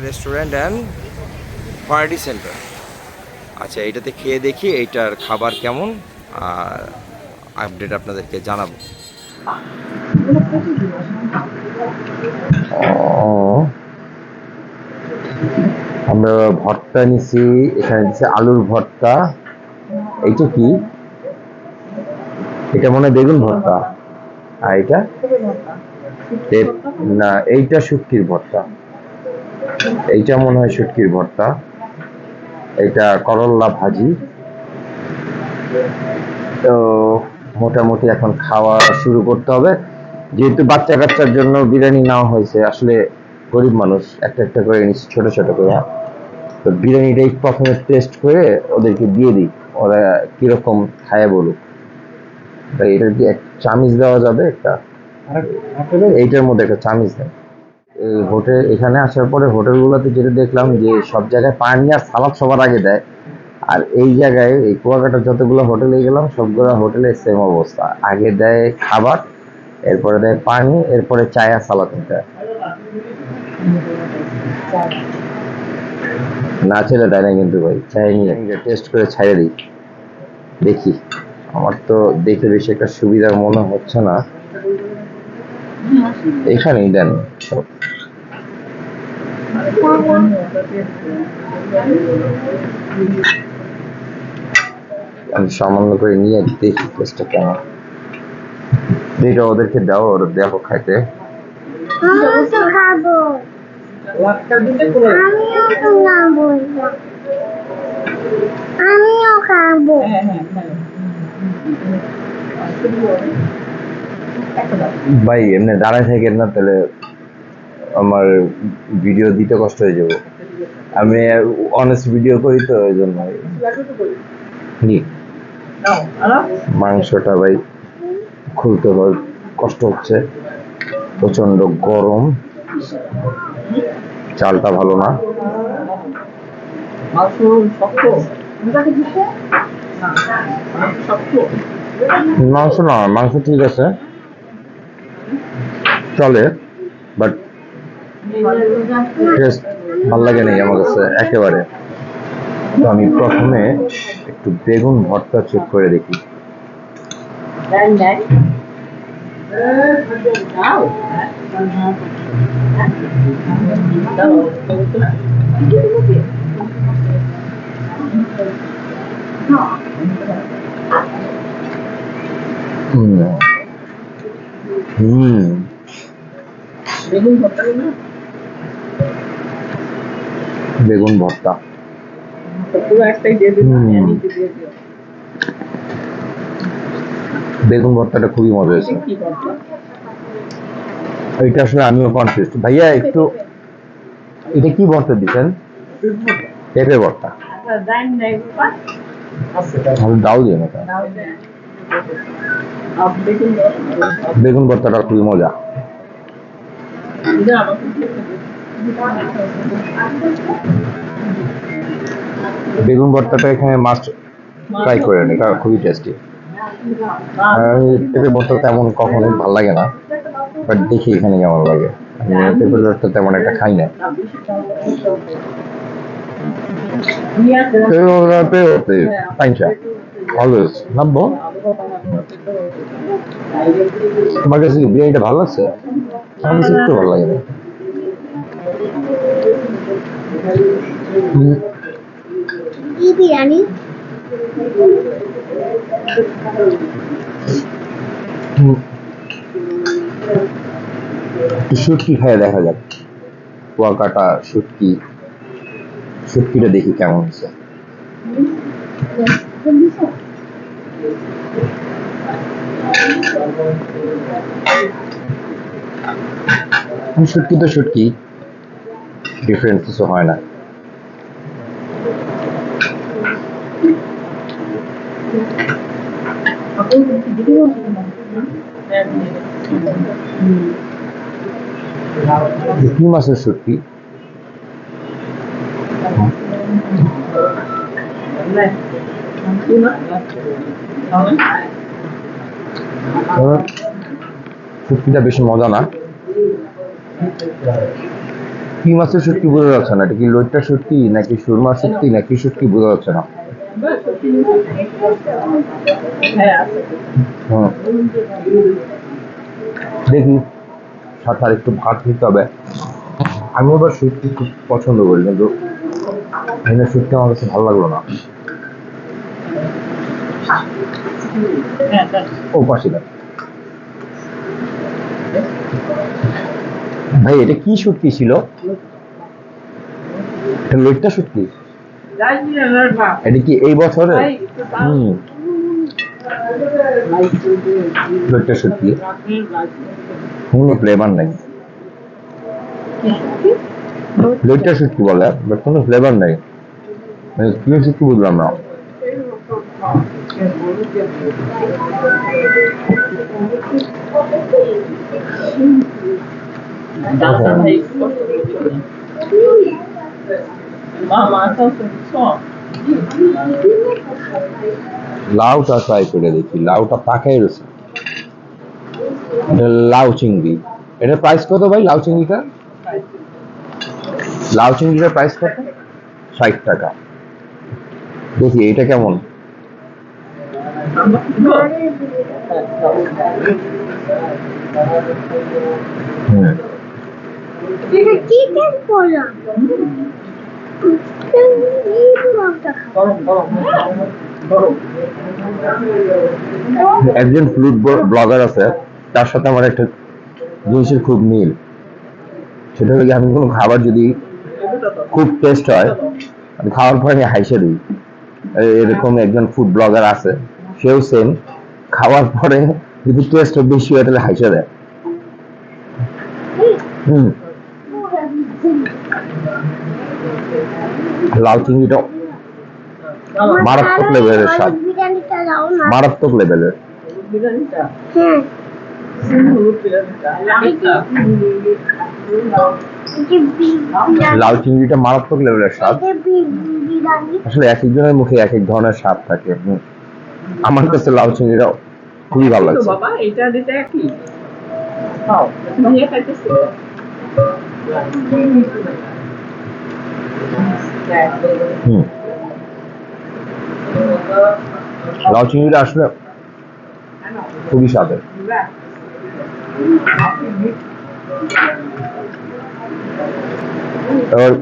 Restaurant and party centre. আচ্ছা, এইটাতে খেয়ে দেখি এইটার খাবার কেমন, আর আপডেট আপনাদেরকে জানাবো। আমরা ভর্তা নিছি, এখানে দিচ্ছে আলুর ভর্তা। এইটা কি? এটা মনে হয় বেগুন ভর্তা। আর এটা না, এইটা শুটকির ভর্তা। এইটা মনে হয় শুটকির ভর্তা। এটা করল্লা ভাজি। তো মোটামুটি এখন খাওয়া শুরু করতে হবে, যেহেতু বাচ্চা কাচ্চার জন্য বিরিয়ানি নেওয়া হয়েছে। আসলে গরিব মানুষ, একটা একটা করে নিচ্ছি ছোট ছোট করে। তো বিরিয়ানিটাই প্রথমে টেস্ট করে ওদেরকে দিয়ে দিই, ওরা কিরকম খায় বলুক। তাই এটা কি এক চামিচ দেওয়া যাবে একটা? এইটার মধ্যে একটা চামিচ দেয়। এই হোটেল, এখানে আসার পরে হোটেলগুলোতে যেটা দেখলাম যে সব জায়গায় পানি আর সালাদ সবার আগে দেয়। আর এই জায়গায় এই কুয়াকাটার যতগুলো হোটেলে গেলাম সবগুলো হোটেলে সেম অবস্থা, আগে দেয় খাবার, এরপরে দেয় পানি, এরপরে চায় আর সালাদ দেয়। না ছেড়ে দেয় না কিন্তু ভাই, চাই নিয়ে টেস্ট করে ছাইড়ে দিই, দেখি। আমার তো দেখে বেশি একটা সুবিধার মনে হচ্ছে না। এখানেই দেন সব। আমি সামান্য করে নিয়ে দেখি টেস্টটা কেমন। এটা ওদেরকে দাও, ওরা দেখো খাইতে। আমিও খাবো। ভাই এমনি দাঁড়ায় থাকেন না, তাহলে আমার ভিডিও দিতে কষ্ট হয়ে যাবো। আমি অনেস্ট ভিডিও করি তো, ওই জন্য। মাংসটা ভাই খুলতে কষ্ট হচ্ছে, প্রচন্ড গরম, চালটা ভালো না। মাংস না, মাংস ঠিক আছে, চলে, বাট টেস্ট ভাল লাগে নাই আমার কাছে একেবারে। তো আমি প্রথমে একটু বেগুন ভর্তা চেক করে দেখি। বেগুন ভর্তা বেগুন ভর্তাটা খুবই মজা হয়েছে। এটা আসলে আমিও কনফিউজ ভাইয়া একটু। এটা কি ভর্তা দিচ্ছেন? পেঁপে ভর্তা। ডাল দিয়ে না, বেগুন ভর্তাটা খুবই মজা। বেগুন ভর্তাটা এখানে মাস্ট ট্রাই করেন, এটা খুবই টেস্টি। পেঁপে ভর্তা তেমন কখনোই ভালো লাগে না, বাট দেখি এখানে কেমন লাগে। আমি পেঁপে ভর্তা তেমন একটা খাই না। অলওয়েজ নামবো। তোমার কাছে বিরিয়ানিটা ভালো লাগছে? আমার কাছে একটু ভালো লাগে না। কি বিরিয়ানি? শুটকি খাইয়ে দেখা যাক, কুয়াকাটা শুটকি। শুটকিটা দেখি কেমন হচ্ছে। শুটকি তো শুটকি, ডিফারেন্স কিছু হয় না। কি মাছের শুটকি? শুটকিটা বেশি মজা না। কি মাছের শুটকি বোঝা যাচ্ছে না, এটা কি লইট্টা শুটকি নাকি সুরমা শুটকি নাকি শুটকি বোঝা যাচ্ছে না। হুম, দেখি সাথে আর একটু ভাত দিতে হবে। আমি আবার শুটকি খুব পছন্দ করি, কিন্তু এখানে শুটকি আমার কাছে ভালো লাগলো না। ও পাশে দেখ। ভাই এটা কি শুটকি ছিল? এটা লইট্টা শুটকি? এটা কি এই বছরে? হুম, লইট্টা শুটকি কোনো ফ্লেভার নাই। লইট্টা শুটকি বলে বাট কোনো ফ্লেভার নাই, মানে কি শুটকি বুঝলাম না। লাউটা ট্রাই করে দেখি, লাউটা পাকাই রয়েছে। এটা লাউ চিংড়ি। এটার প্রাইস কত ভাই লাউ চিংড়িটা? লাউ চিংড়িটার প্রাইস কত? 60 টাকা। দেখি এটা কেমন। হুম, এটা চিকেন পোলা এই পোলাওটা একজন ফুড ব্লগার আছে, তার সাথে আমার একটা জিনিসের খুব মিল। সেটা হলো কি, আমি কোনো খাবার যদি খুব টেস্ট হয়, আমি খাওয়ার পরে আমি হাইসে দিই। এরকম একজন ফুড ব্লগার আছে, সেও সেম, খাওয়ার পরে যদি টেস্ট বেশি হয় তাহলে হাইসে দেয়। হুম, লাউ চিংড়িটা মারাত্মক লেভেলের স্বাদ, বিরিয়ানিটা দাও না। মারাত্মক লেভেলের। হ্যাঁ লাউ চিংড়িটা মারাত্মক লেভেলের স্বাদ। বিরিয়ানি আসলে এক একজনের মুখে এক এক ধরনের স্বাদ থাকে। আমার কাছে লাউ চিংড়িটা খুবই ভালো লাগছে। বাবা এটা দিতে কি খাও ভাইয়া খাইতেছে হুম, লাউ চিংড়িটা আসলে খুবই স্বাদের। এবার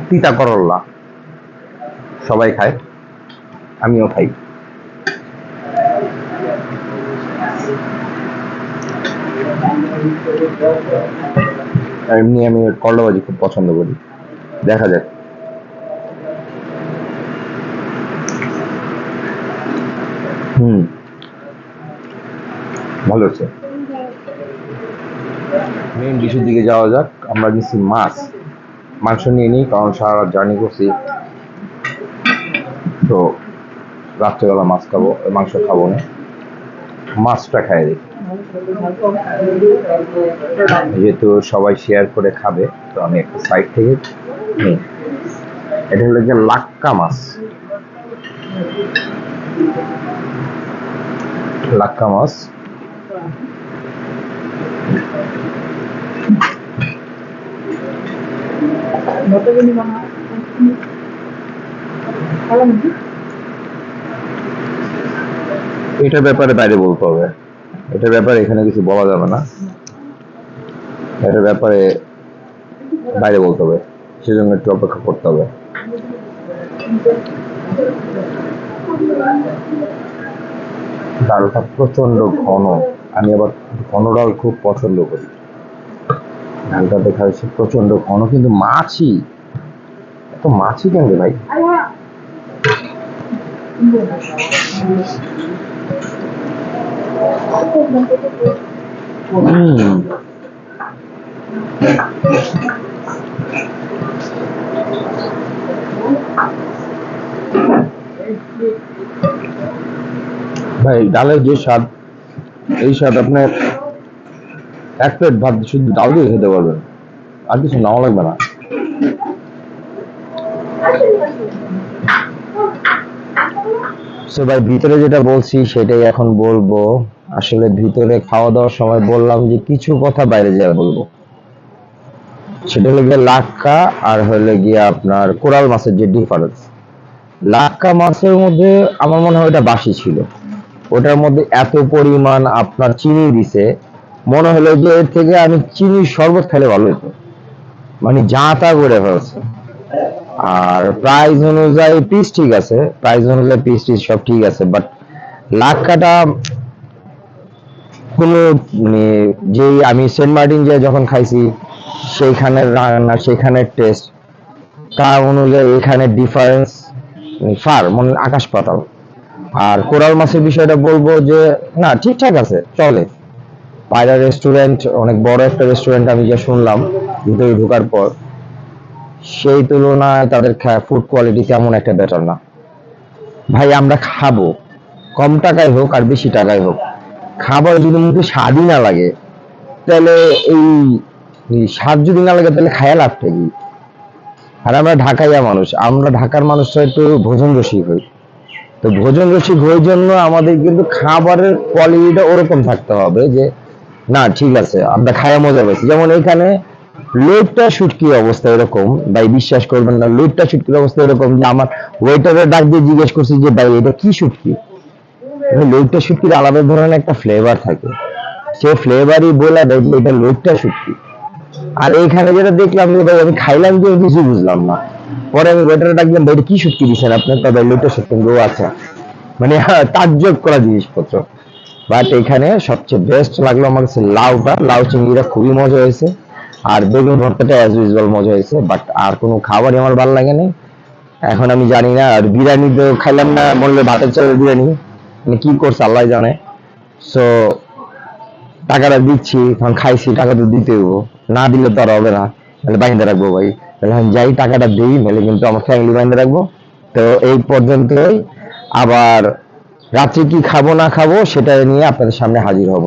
তিতা করল্লা সবাই খায়, আমিও খাই। আর এমনি আমি করলা ভাজি খুব পছন্দ করি। দেখা যাক। হুম, ভালো হচ্ছে। মেইন ডিশের দিকে যাওয়া যাক। আমরা নিচ্ছি মাছ, মাংস নিয়ে নিই, কারণ সারা রাত জার্নি করছি, তো রাত্রেবেলা মাছ খাবো, মাংস খাবো না, মাছটা খাই দেখি। যেহেতু সবাই শেয়ার করে খাবে, তো আমি একটা সাইড থেকে নিই। এটা হলো যে লাক্কা মাছ, লাক্কা মাছ। এটার ব্যাপারে বাইরে বলতে হবে, এটার ব্যাপারে এখানে কিছু বলা যাবে না, এটার ব্যাপারে বাইরে বলতে হবে, সেজন্য একটু অপেক্ষা করতে হবে। ডালটা প্রচন্ড ঘন, আমি আবার ঘন ডাল খুব পছন্দ করি। ডালটা দেখা যাচ্ছে প্রচন্ড ঘন, কিন্তু মাছই এত মাছই কেন রে ভাই? হুম, ভাই ডালের যে স্বাদ, এই স্বাদ আপনার এক প্লেট ভাত শুধু ডাল দিয়ে খেতে পারবেন, আর কিছু নাও লাগবে না। সো ভাই ভিতরে যেটা বলছি সেটাই এখন বলবো। আসলে ভিতরে খাওয়া দাওয়ার সময় বললাম যে কিছু কথা বাইরে যা বলবো। সেটা হলো গিয়ে লাক্কা আর হলো গিয়ে আপনার কোরাল মাছের যে ডিফারেন্স। লাক্কা মাছের মধ্যে আমার মনে হয় ওটা বাসি ছিল, ওটার মধ্যে এত পরিমাণ আপনার চিনি দিছে, মনে হলো যে এর থেকে আমি চিনির শরবত খেলে ভালো হতো, মানে যা তা করে ফেলছে। আর প্রাইস অনুযায়ী পিস ঠিক আছে, প্রাইস অনুযায়ী পিস টিস সব ঠিক আছে, বাট লাক্কাটা কোনো মানে, যেই আমি সেন্ট মার্টিন যে যখন খাইছি সেইখানের রান্না সেইখানের টেস্ট তার অনুযায়ী এখানে ডিফারেন্স ফার মানে আকাশ পাতাল। আর কোরাল মাছের বিষয়টা বলবো যে না ঠিকঠাক আছে, চলে। পায়রা রেস্টুরেন্ট অনেক বড় একটা রেস্টুরেন্ট, আমি যা শুনলাম ভিতরে ঢোকার পর, সেই তুলনায় তাদের ফুড কোয়ালিটি তেমন একটা বেটার না। ভাই আমরা খাবো, কম টাকায় হোক আর বেশি টাকায় হোক, খাবার যদি মুখে স্বাদই না লাগে, তাহলে এই এই স্বাদ যদি না লাগে তাহলে খায়া লাভটা কি? আর আমরা ঢাকাইয়া মানুষ, আমরা ঢাকার মানুষরা একটু ভোজন রসিক হই। তো ভোজন রসিক হওয়ার জন্য আমাদের কিন্তু খাবারের কোয়ালিটিটা ওরকম থাকতে হবে যে না ঠিক আছে আমরা খায়া মজা পাইছি। যেমন এখানে লইট্টা শুটকির অবস্থা এরকম, ভাই বিশ্বাস করবেন না, লইট্টা শুটকির অবস্থা এরকম যে আমার ওয়েটারের ডাক দিয়ে জিজ্ঞেস করছি যে ভাই এটা কি শুটকি। লইট্টা শুটকির আলাদা ধরনের একটা ফ্লেভার থাকে, সে ফ্লেভারই বলে দেয় যে এটা লইট্টা শুটকি। আর এইখানে যেটা দেখলাম যে ভাই আমি খাইলাম যে কিছু বুঝলাম না, পরে আমি ওয়েটারে ডাকলাম ভাই এটা কি শুটকি দিচ্ছেন আপনার, তবে লইট্টা শুটকি। ও আচ্ছা, মানে তাজ্জব করা জিনিসপত্র। বাট এখানে সবচেয়ে বেস্ট লাগলো আমার কাছে লাউটা, লাউ চিংড়িটা খুবই মজা হয়েছে, আর বেগুন ভর্তাটা অ্যাজ ইউজুয়াল মজা হয়েছে। বাট আর কোনো খাবারই আমার ভালো লাগে না। এখন আমি জানি না, আর বিরিয়ানি তো খাইলাম না, বললে ভাতের চালের বিরিয়ানি, মানে কি করছে আল্লাহ জানে। সো টাকাটা দিচ্ছি, এখন খাইছি, টাকা তো দিতে হইব, না দিলে তো আর হবে না, তাহলে বাইন্ধে রাখবো ভাই। তাহলে আমি যাই টাকাটা দিই, নাহলে কিন্তু আমার ফ্যামিলি বাইন্ধে রাখবো। তো এই পর্যন্তই, আবার রাত্রে কি খাবো না খাবো সেটা নিয়ে আপনাদের সামনে হাজির হব।